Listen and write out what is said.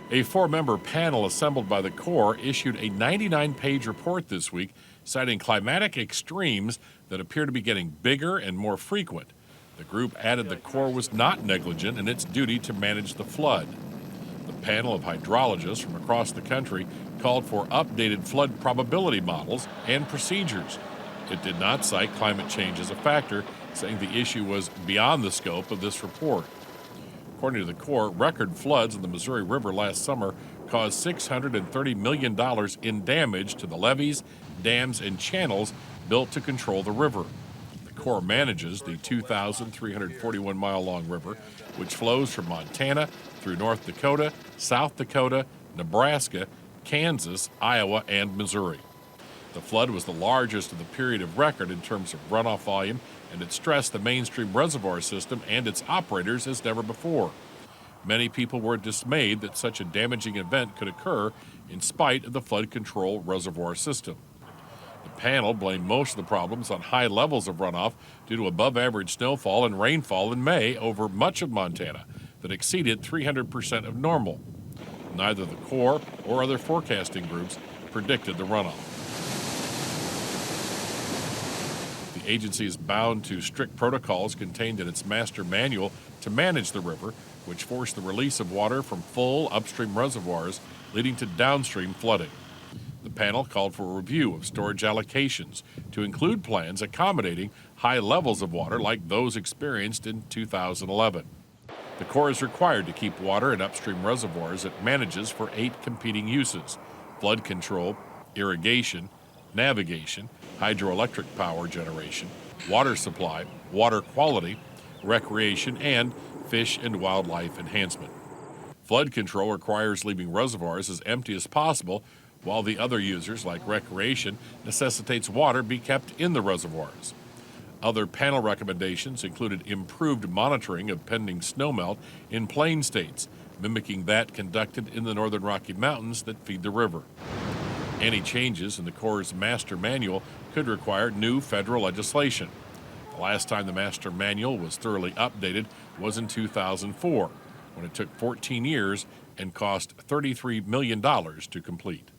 A four-member panel assembled by the Corps issued a 99-page report this week citing climatic extremes that appear to be getting bigger and more frequent. The group added the Corps was not negligent in its duty to manage the flood. The panel of hydrologists from across the country called for updated flood probability models and procedures. It did not cite climate change as a factor, saying the issue was beyond the scope of this report. According to the Corps, record floods in the Missouri River last summer caused $630 million in damage to the levees, dams, and channels built to control the river. The Corps manages the 2,341-mile-long river, which flows from Montana through North Dakota, South Dakota, Nebraska, Kansas, Iowa, and Missouri. The flood was the largest of the period of record in terms of runoff volume, and it stressed the mainstream reservoir system and its operators as never before. Many people were dismayed that such a damaging event could occur in spite of the flood control reservoir system. The panel blamed most of the problems on high levels of runoff due to above-average snowfall and rainfall in May over much of Montana that exceeded 300% of normal. Neither the Corps or other forecasting groups predicted the runoff. The agency is bound to strict protocols contained in its master manual to manage the river, which force the release of water from full upstream reservoirs, leading to downstream flooding. The panel called for a review of storage allocations to include plans accommodating high levels of water like those experienced in 2011. The Corps is required to keep water in upstream reservoirs it manages for 8 competing uses: flood control, irrigation, navigation, hydroelectric power generation, water supply, water quality, recreation, and fish and wildlife enhancement. Flood control requires leaving reservoirs as empty as possible, while the other users, like recreation, necessitates water be kept in the reservoirs. Other panel recommendations included improved monitoring of pending snowmelt in plain states, mimicking that conducted in the northern Rocky Mountains that feed the river. Any changes in the Corps' master manual could require new federal legislation. The last time the master manual was thoroughly updated was in 2004, when it took 14 years and cost $33 million to complete.